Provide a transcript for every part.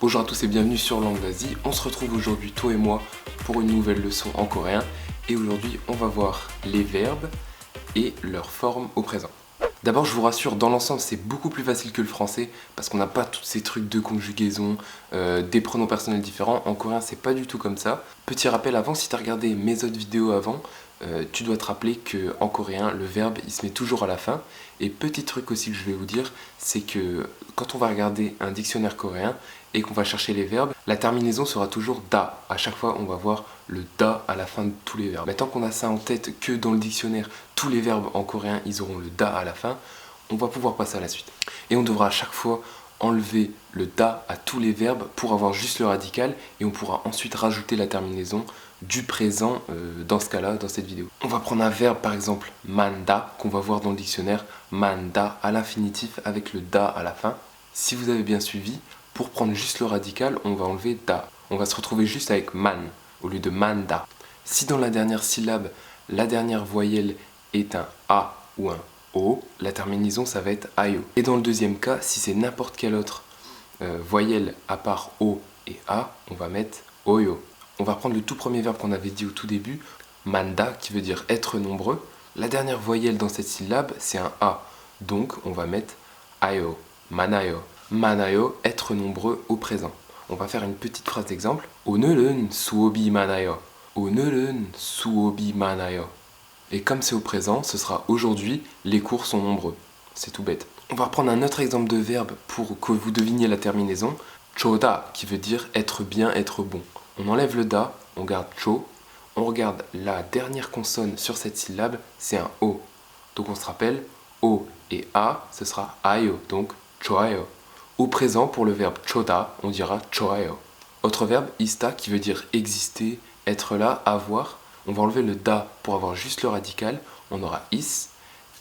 Bonjour à tous et bienvenue sur Langue d'Asie. On se retrouve aujourd'hui, toi et moi, pour une nouvelle leçon en coréen. Et aujourd'hui, on va voir les verbes et leur forme au présent. D'abord, je vous rassure, dans l'ensemble, c'est beaucoup plus facile que le français parce qu'on n'a pas tous ces trucs de conjugaison, des pronoms personnels différents. En coréen, c'est pas du tout comme ça. Petit rappel avant, si tu as regardé mes autres vidéos avant, tu dois te rappeler qu'en coréen, le verbe, il se met toujours à la fin. Et petit truc aussi que je vais vous dire, c'est que quand on va regarder un dictionnaire coréen et qu'on va chercher les verbes, la terminaison sera toujours da. À chaque fois, on va voir le da à la fin de tous les verbes. Mais tant qu'on a ça en tête que dans le dictionnaire, tous les verbes en coréen, ils auront le da à la fin, on va pouvoir passer à la suite. Et on devra à chaque fois enlever le da à tous les verbes pour avoir juste le radical et on pourra ensuite rajouter la terminaison du présent dans ce cas-là, dans cette vidéo. On va prendre un verbe par exemple manda qu'on va voir dans le dictionnaire, manda à l'infinitif avec le da à la fin. Si vous avez bien suivi, pour prendre juste le radical, on va enlever da. On va se retrouver juste avec man au lieu de manda. Si dans la dernière syllabe, la dernière voyelle est un a ou un o, la terminaison ça va être ayo. Et dans le deuxième cas, si c'est n'importe quelle autre voyelle à part o et a, on va mettre oyo. On va prendre le tout premier verbe qu'on avait dit au tout début, manda, qui veut dire être nombreux. La dernière voyelle dans cette syllabe, c'est un a. Donc, on va mettre ayo, manayo. Manayo, être nombreux au présent. On va faire une petite phrase d'exemple. 오늘은 수업이 많아요. 오늘은 수업이 많아요. Et comme c'est au présent, ce sera aujourd'hui, les cours sont nombreux. C'est tout bête. On va reprendre un autre exemple de verbe pour que vous deviniez la terminaison. Choda, qui veut dire être bien, être bon. On enlève le da, on garde cho, on regarde la dernière consonne sur cette syllabe, c'est un o. Donc on se rappelle, o et a, ce sera ayo, donc choayo. Au présent, pour le verbe choda, on dira choayo. Autre verbe, ista, qui veut dire exister, être là, avoir. On va enlever le da pour avoir juste le radical, on aura is.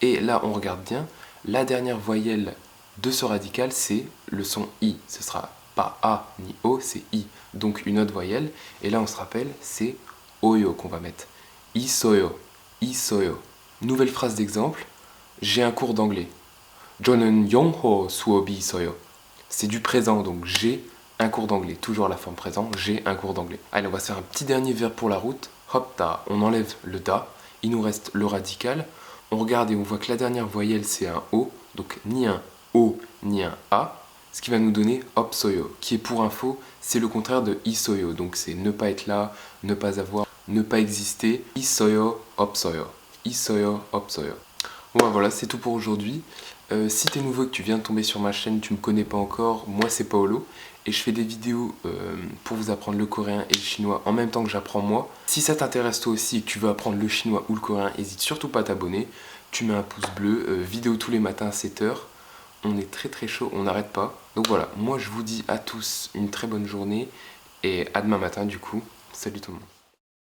Et là, on regarde bien, la dernière voyelle de ce radical, c'est le son i. Ce sera pas a ni o, c'est i. Donc une autre voyelle. Et là, on se rappelle, c'est oyo qu'on va mettre. Isoyo, isoyo. Nouvelle phrase d'exemple, j'ai un cours d'anglais. 저는 영어 수업이 있어요. C'est du présent, donc j'ai un cours d'anglais. Toujours la forme présent, j'ai un cours d'anglais. Allez, on va faire un petit dernier verbe pour la route. Hopta, on enlève le da, il nous reste le radical. On regarde et on voit que la dernière voyelle c'est un O, donc ni un O ni un A, ce qui va nous donner opsoyo, qui est pour info, c'est le contraire de isoyo, donc c'est ne pas être là, ne pas avoir, ne pas exister, isoyo, opsoyo, isoyo, opsoyo. Bon, voilà, c'est tout pour aujourd'hui. Si tu es nouveau et que tu viens de tomber sur ma chaîne, tu me connais pas encore, moi c'est Paolo et je fais des vidéos pour vous apprendre le coréen et le chinois en même temps que j'apprends moi. Si ça t'intéresse toi aussi et que tu veux apprendre le chinois ou le coréen, n'hésite surtout pas à t'abonner. Tu mets un pouce bleu, vidéo tous les matins à 7h. On est très très chaud, on n'arrête pas. Donc voilà, moi je vous dis à tous une très bonne journée et à demain matin du coup. Salut tout le monde.